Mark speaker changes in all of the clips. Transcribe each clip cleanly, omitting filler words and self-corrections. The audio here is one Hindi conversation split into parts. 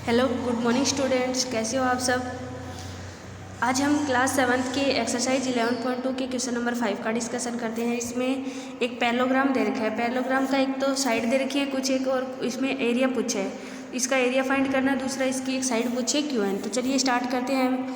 Speaker 1: हेलो गुड मॉर्निंग स्टूडेंट्स, कैसे हो आप सब। आज हम क्लास 7th के एक्सरसाइज 11.2 के क्वेश्चन नंबर 5 का डिस्कशन करते हैं। इसमें एक पैरेललोग्राम दे रखा है। पैरेललोग्राम का एक तो साइड दे रखी है कुछ, एक और इसमें एरिया पूछा है। इसका एरिया फाइंड करना है, दूसरा इसकी एक साइड पूछे क्यों है। तो चलिए स्टार्ट करते हैं हम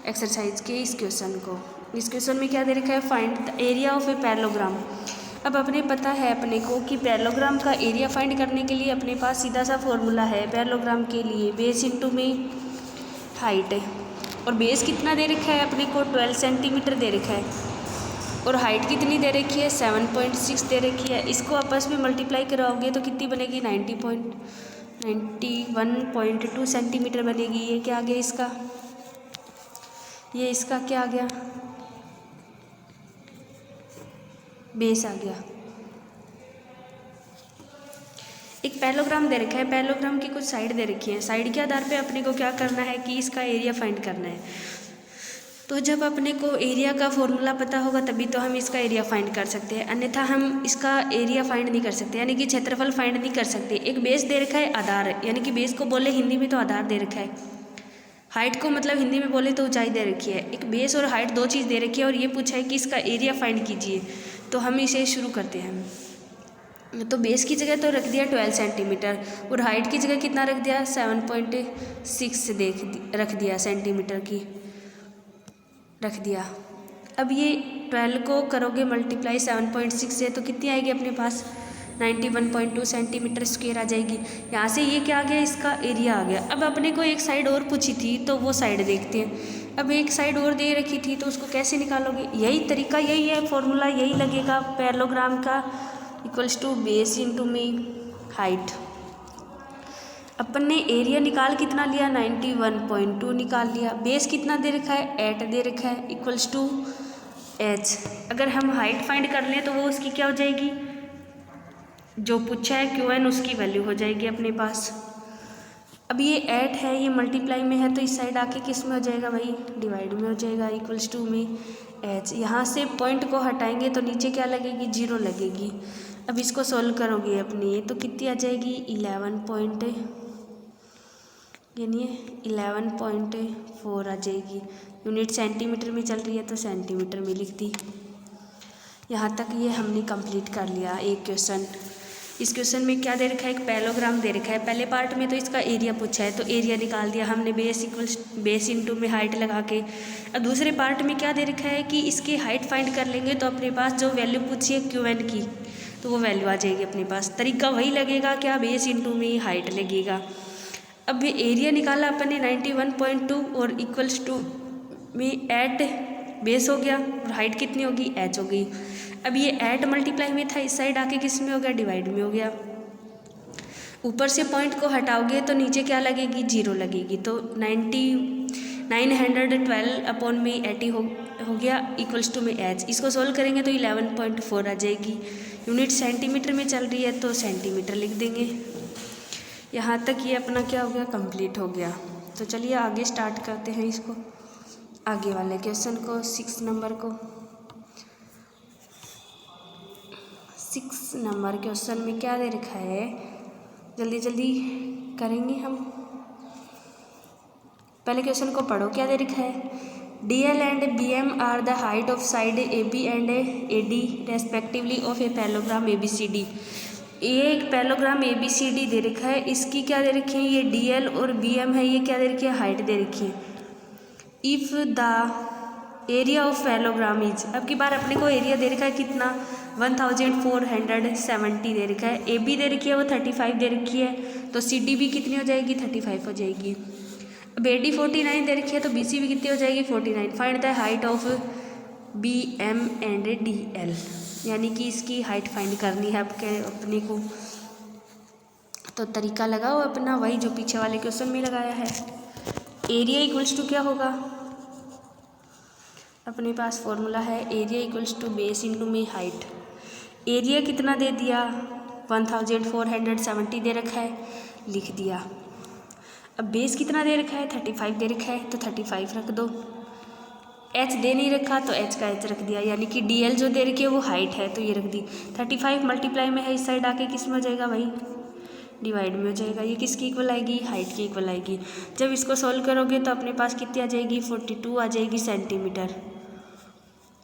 Speaker 1: एक्सरसाइज के इस क्वेश्चन को। इस क्वेश्चन में क्या दे रखा है, find the area of a parallelogram. अब अपने पता है अपने को कि पैरेललोग्राम का एरिया फाइंड करने के लिए अपने पास सीधा सा फॉर्मूला है। पैरेललोग्राम के लिए बेस इंटू में हाइट है, और बेस कितना दे रखा है अपने को 12 सेंटीमीटर दे रखा है, और हाइट कितनी दे रखी है 7.6 दे रखी है। इसको आपस में मल्टीप्लाई कराओगे तो कितनी बनेगी 91.2 सेंटीमीटर बनेगी। ये क्या आ गया इसका, ये इसका क्या आ गया, बेस आ गया। एक पैरेललोग्राम दे रखा है, पैरेललोग्राम की कुछ साइड दे रखी है। साइड के आधार पे अपने को क्या करना है कि इसका एरिया फाइंड करना है। तो जब अपने को एरिया का फॉर्मूला पता होगा तभी तो हम इसका एरिया फाइंड कर सकते हैं, अन्यथा हम इसका एरिया फाइंड नहीं कर सकते, यानी कि क्षेत्रफल फाइंड नहीं कर सकते। एक बेस दे रखा है, आधार, यानी कि बेस को बोले हिंदी में तो आधार दे रखा है। हाइट को मतलब हिंदी में बोले तो ऊंचाई दे रखी है। एक बेस और हाइट दो चीज़ दे रखी है, और ये पूछा है कि इसका एरिया फाइंड कीजिए। तो हम इसे शुरू करते हैं। तो बेस की जगह तो रख दिया 12 सेंटीमीटर, और हाइट की जगह कितना रख दिया 7.6 रख दिया सेंटीमीटर की रख दिया। अब ये 12 को करोगे मल्टीप्लाई 7.6 से तो कितनी आएगी अपने पास 91.2 सेंटीमीटर स्क्वायर आ जाएगी। यहाँ से ये क्या आ गया, इसका एरिया आ गया। अब अपने को एक साइड और पूछी थी तो वो साइड देखते हैं। अब एक साइड और दे रखी थी तो उसको कैसे निकालोगे, यही तरीका, यही है फॉर्मूला, यही लगेगा पैरेललोग्राम का इक्वल्स टू बेस इंटू में हाइट। अपन ने एरिया निकाल कितना लिया 91.2 निकाल लिया। बेस कितना दे रखा है 8 दे रखा है इक्वल्स टू एच। अगर हम हाइट फाइंड कर लें तो वो उसकी क्या हो जाएगी, जो पूछा है क्यू एन, उसकी वैल्यू हो जाएगी अपने पास। अब ये 8 है, ये मल्टीप्लाई में है तो इस साइड आके किस में हो जाएगा भाई, डिवाइड में हो जाएगा इक्वल्स टू में एच। यहाँ से पॉइंट को हटाएंगे तो नीचे क्या लगेगी, 0 लगेगी। अब इसको सॉल्व करोगे अपनी तो कितनी आ जाएगी 11.4 आ जाएगी। यूनिट सेंटीमीटर में चल रही है तो सेंटीमीटर में लिख दी। यहाँ तक ये हमने कंप्लीट कर लिया एक क्वेश्चन। इस क्वेश्चन में क्या दे रखा है, एक पैरेललोग्राम दे रखा है। पहले पार्ट में तो इसका एरिया पूछा है तो एरिया निकाल दिया हमने बेस इंटू में हाइट लगा के। अब दूसरे पार्ट में क्या दे रखा है कि इसकी हाइट फाइंड कर लेंगे तो अपने पास जो वैल्यू पूछी है क्यू एन की तो वो वैल्यू आ जाएगी अपने पास। तरीका वही लगेगा, क्या बेस इंटू में हाइट लगेगा। अब एरिया निकाला अपन ने 91.2 और इक्वल्स टू में 8 बेस हो गया, और हाइट कितनी होगी एच हो गई। अब ये 8 मल्टीप्लाई में था, इस साइड आके किस में हो गया, डिवाइड में हो गया। ऊपर से पॉइंट को हटाओगे तो नीचे क्या लगेगी 0 लगेगी। तो 912 अपॉन में 80 हो गया इक्वल्स टू में एच। इसको सोल्व करेंगे तो 11.4 आ जाएगी। यूनिट सेंटीमीटर में चल रही है तो सेंटीमीटर लिख देंगे। यहाँ तक ये अपना क्या हो गया, कंप्लीट हो गया। तो चलिए आगे स्टार्ट करते हैं इसको, आगे वाले क्वेश्चन को, 6 नंबर को। 6 नंबर क्वेश्चन में क्या दे रखा है, जल्दी जल्दी करेंगे हम। पहले क्वेश्चन को पढ़ो, क्या दे रखा है, DL and BM are the height of side AB and AD respectively of a parallelogram ABCD। ये एक पैरेललोग्राम ABCD दे रखा है, इसकी क्या दे रखी है, ये DL और BM है, ये क्या दे रखी है, हाइट दे रखी है। If the area of parallelogram is, अब की बार अपने को एरिया दे रखा है कितना 1470 दे रखा है। AB दे रखी है वो 35 दे रखी है, तो CD भी कितनी हो जाएगी 35 हो जाएगी। अब AD 49 दे रखी है तो BC भी कितनी हो जाएगी 49। Find the height of BM and DL, यानी कि इसकी हाइट फाइंड करनी है अपने को। तो तरीका लगाओ अपना वही जो पीछे वाले क्वेश्चन में लगाया है। एरिया इक्वल्स टू क्या होगा, अपने पास फॉर्मूला है area equals to base into में हाइट। एरिया कितना दे दिया 1470 दे रखा है, लिख दिया। अब बेस कितना दे रखा है 35 दे रखा है तो 35 रख दो। एच दे नहीं रखा तो एच का एच रख दिया, यानी कि DL जो दे रखी है वो हाइट है तो ये रख दी। 35 मल्टीप्लाई में है, इस साइड आके किस में हो जाएगा भाई डिवाइड में हो जाएगा। ये किसकी इक्वल आएगी, हाइट की इक्वल आएगी। जब इसको सॉल्व करोगे तो अपने पास कितनी आ जाएगी, 42 आ जाएगी centimetre,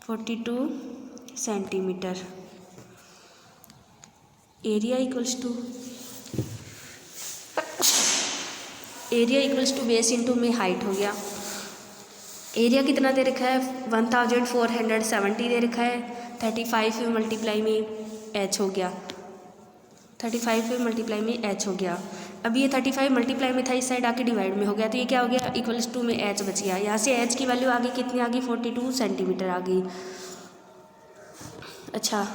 Speaker 1: 42 centimetre. Area equals to base into में हाइट हो गया। एरिया कितना दे रखा है, 1470 दे रखा है। 35 मल्टीप्लाई में एच हो गया, 35 मल्टीप्लाई में एच हो गया। अब ये 35 मल्टीप्लाई में था, इस साइड आके डिवाइड में हो गया, तो ये क्या हो गया, इक्वल्स टू में एच बच गया। यहाँ से एच की वैल्यू आ गई कितनी आ गई, 42 सेंटीमीटर आ गई। अच्छा,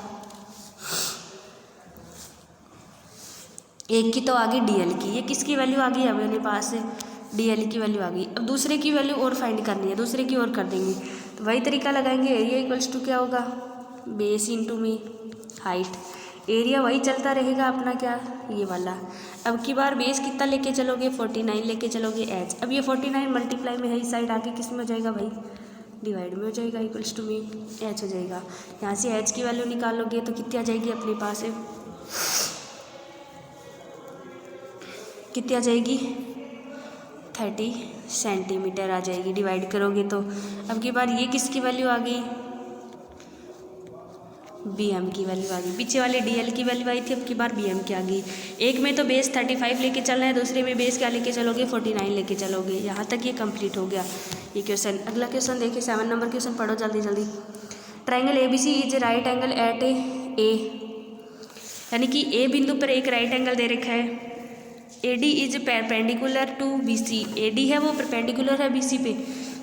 Speaker 1: एक की तो आ गई डीएल की, ये किसकी वैल्यू आ गई अब मेरे पास, डीएल की वैल्यू आ गई। अब दूसरे की वैल्यू और फाइंड करनी है, दूसरे की और कर देंगे। तो वही तरीका लगाएंगे, एरिया इक्वल्स टू क्या होगा, बेस इंटू में हाइट। एरिया वही चलता रहेगा अपना क्या, ये वाला। अब की बार बेस कितना लेके चलोगे, 49 लेके चलोगे एच। अब ये 49 मल्टीप्लाई में है, इस साइड आके किस में हो जाएगा भाई, डिवाइड में हो जाएगा, इक्वल्स टू में एच हो जाएगा। यहाँ से एच की वैल्यू निकालोगे तो कितनी आ जाएगी अपने पास, कितनी आ जाएगी, 30 सेंटीमीटर आ जाएगी। डिवाइड करोगे तो अब की बार ये किसकी वैल्यू आ गई, BM की वैल्यू आ गई। पीछे वाले DL की वैल्यू आई थी, अब की बार BM की आ गई। एक में तो बेस 35 लेके चलना है, दूसरे में बेस क्या लेके चलोगे, 49 लेके चलोगे। यहाँ तक ये कंप्लीट हो गया ये क्वेश्चन। अगला क्वेश्चन देखिए, 7 नंबर क्वेश्चन पढ़ो जल्दी जल्दी। Triangle ABC is right angle at A, यानी कि ए बिंदु पर एक राइट एंगल दे रखा है। AD is perpendicular to BC, AD है वो परपेंडिकुलर है BC पे।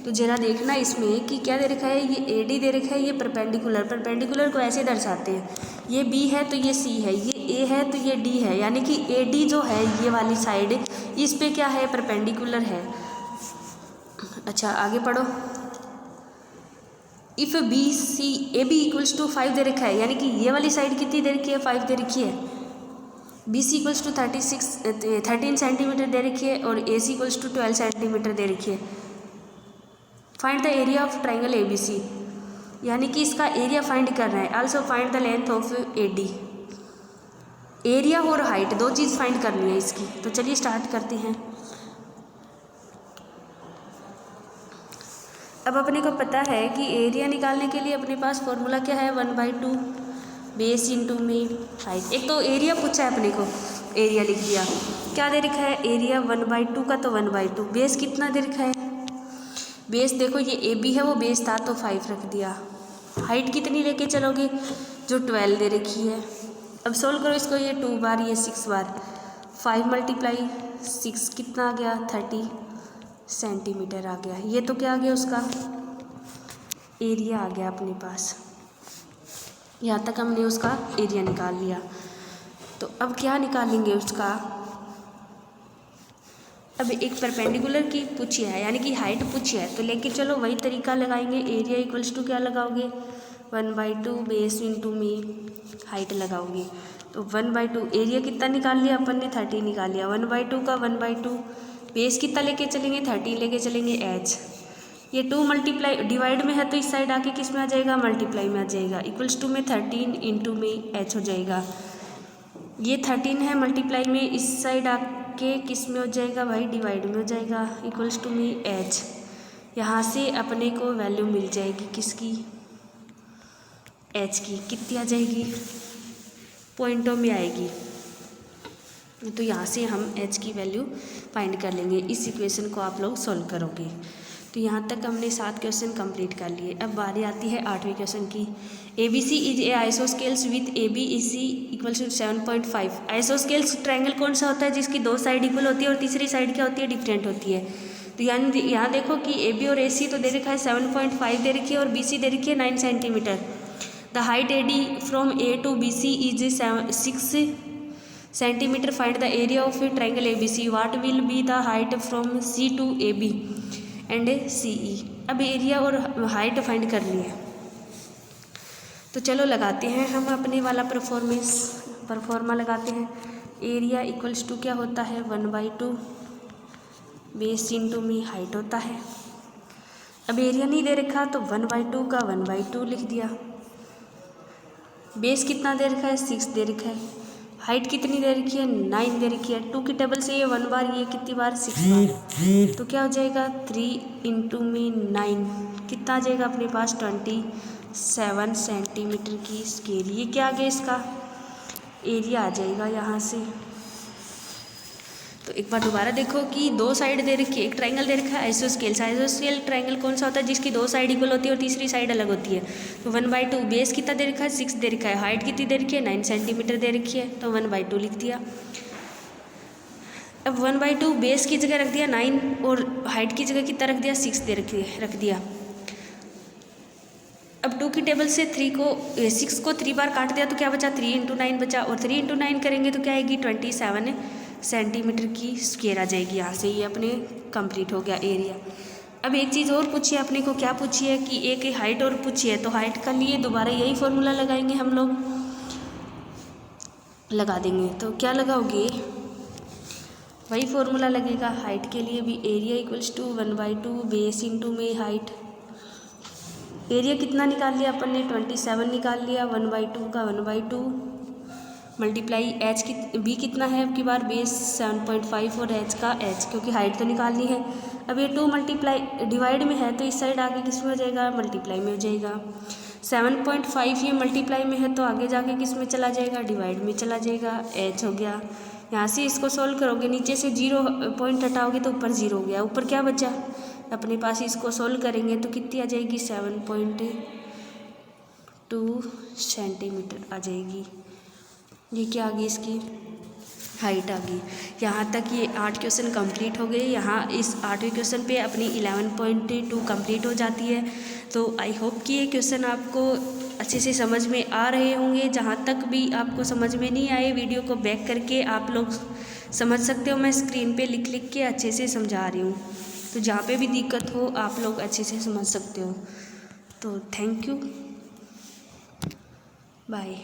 Speaker 1: तो जरा देखना इसमें कि क्या दे रखा है, ये AD दे रखा है, ये परपेंडिकुलर को ऐसे दर्शाते हैं, ये B है तो ये C है, ये A है तो ये D है, यानी कि AD जो है ये वाली साइड इस पे क्या है, परपेंडिकुलर है। अच्छा आगे पढ़ो। If BC AB equals to 5 दे रखा है, यानी कि ये वाली साइड कितनी दे रखी है, 5 दे रखी है। BC इक्वल्स टू 13 सेंटीमीटर दे रखी है और AC इक्वल्स टू 12 सेंटीमीटर दे रखी है। Find the area of triangle ABC, यानी कि इसका एरिया फाइंड करना है। Also find the length of AD, area और हाइट दो चीज़ फाइंड करनी है इसकी। तो चलिए स्टार्ट करते हैं। अब अपने को पता है कि एरिया निकालने के लिए अपने पास फॉर्मूला क्या है, 1/2 बेस इंटू में हाइट। एक तो एरिया पूछा है अपने को, एरिया लिख दिया। क्या दे रखा है, एरिया 1/2 का, तो 1/2। बेस कितना दे रखा है, बेस देखो ये AB है, वो बेस था तो 5 रख दिया। हाइट कितनी लेके चलोगे, जो 12 दे रखी है। अब सोल्व करो इसको, ये 2 बार ये 6 बार, 5 मल्टीप्लाई 6 कितना आ गया, 30 सेंटीमीटर आ गया। ये तो क्या आ गया, उसका एरिया आ गया अपने पास। यहाँ तक हमने उसका एरिया निकाल लिया। तो अब क्या निकालेंगे उसका, अब एक परपेंडिकुलर की पूछी है, यानी कि हाइट पूछी है, तो लेके चलो वही तरीका लगाएंगे। एरिया इक्वल्स टू क्या लगाओगे, 1/2 बेस इंटू में हाइट लगाओगे। तो 1/2 एरिया कितना निकाल लिया अपन ने, 30 निकाल लिया। 1/2 का 1/2 बेस कितना लेके चलेंगे, 30 लेके चलेंगे एच। ये 2 मल्टीप्लाई डिवाइड में है तो इस साइड आके किस में आ जाएगा, मल्टीप्लाई में आ जाएगा। इक्वल्स टू में 13 इंटू में एच हो जाएगा। ये 13 है मल्टीप्लाई में, इस साइड आके किस में हो जाएगा भाई, डिवाइड में हो जाएगा। इक्वल्स टू में एच। यहाँ से अपने को वैल्यू मिल जाएगी किसकी, एच की। कितनी आ जाएगी, पॉइंटों में आएगी। तो यहाँ से हम एच की वैल्यू फाइंड कर लेंगे। इस इक्वेशन को आप लोग सॉल्व करोगे। तो यहाँ तक हमने 7 क्वेश्चन कंप्लीट कर लिए। अब बारी आती है 8वें क्वेश्चन की। ABC is a isosceles with ABEC equals to 7.5। Isosceles triangle कौन सा होता है, जिसकी 2 साइड इक्वल होती है और तीसरी साइड क्या होती है, डिफरेंट होती है। तो यानी यहाँ देखो कि AB और AC तो दे रखा है 7.5 दे रखी है और BC दे रखी है 9 centimetre. The height AD from A to BC is 6 centimetre. Find the area of triangle ABC। What will be the height from C to AB and CE। अब एरिया और हाइट फाइंड कर लिए, तो चलो लगाते हैं हम अपने वाला परफॉर्मा लगाते हैं। एरिया इक्वल्स टू क्या होता है, 1/2 बेस इंटू में हाइट होता है। अब एरिया नहीं दे रखा तो 1/2 का 1/2 लिख दिया। बेस कितना दे रखा है, 6 दे रखा है। हाइट कितनी दे रखी है, 9 दे रखी है। 2 की टेबल से ये 1 बार, ये कितनी बार, 6 बार, तो क्या हो जाएगा 3 इंटू में 9 कितना आ जाएगा अपने पास 27 सेंटीमीटर की स्केल। ये क्या आ गया इसका एरिया आ जाएगा यहाँ से। तो एक बार दोबारा देखो कि 2 साइड दे रखी है, एक ट्रायंगल दे रखा है आइसोस्केल। आइसोस्केल ट्रायंगल कौन सा होता है, जिसकी 2 साइड इक्वल होती है और तीसरी साइड अलग होती है। तो 1/2 बेस कितना दे रखा है, 6 दे रखा है। हाइट कितनी दे रखी है, 9 सेंटीमीटर दे रखी है, तो 1/2 लिख दिया। अब 1/2 बेस की जगह रख दिया 9 और हाइट की जगह कितना रख दिया, 6 दे रख दिया। अब 2 की टेबल से 6 को 3 बार काट दिया तो क्या बचा, 3 इंटू 9 बचा, और 3 इंटू 9 करेंगे तो क्या आएगी 27 सेंटीमीटर की स्क्वायर आ जाएगी। यहाँ से ये अपने कंप्लीट हो गया एरिया। अब एक चीज़ और पूछी है अपने को, क्या पूछी है कि एक हाइट और पूछी है, तो हाइट का लिए दोबारा यही फॉर्मूला लगाएंगे हम लोग, लगा देंगे। तो क्या लगाओगे, वही फॉर्मूला लगेगा हाइट के लिए भी, area equals to 1/2 base into में हाइट। एरिया कितना निकाल लिया अपन ने, 27 निकाल लिया, 1/2 का 1/2 मल्टीप्लाई एच की बी कितना है, अब की बार बेस 7.5 और एच का एच, क्योंकि हाइट तो निकालनी है। अब ये 2 मल्टीप्लाई डिवाइड में है तो इस साइड आगे किस में हो जाएगा, मल्टीप्लाई में हो जाएगा। 7.5 ये मल्टीप्लाई में है तो आगे जाके किस में चला जाएगा, डिवाइड में चला जाएगा, एच हो गया। यहाँ से इसको सॉल्व करोगे, नीचे से 0 पॉइंट हटाओगे तो ऊपर 0 हो गया, ऊपर क्या बचा अपने पास, इसको सॉल्व करेंगे तो कितनी आ जाएगी 7.2 सेंटीमीटर आ जाएगी। ये क्या आ गई, इसकी हाइट आ गई। यहाँ तक ये 8 क्वेश्चन कंप्लीट हो गए। यहाँ इस 8वें क्वेश्चन पे अपनी 11.2 कंप्लीट हो जाती है। तो आई होप कि ये क्वेश्चन आपको अच्छे से समझ में आ रहे होंगे। जहाँ तक भी आपको समझ में नहीं आए, वीडियो को बैक करके आप लोग समझ सकते हो। मैं स्क्रीन पे लिख के अच्छे से समझा रही हूँ, तो जहाँ पे भी दिक्कत हो आप लोग अच्छे से समझ सकते हो। तो थैंक यू, बाय।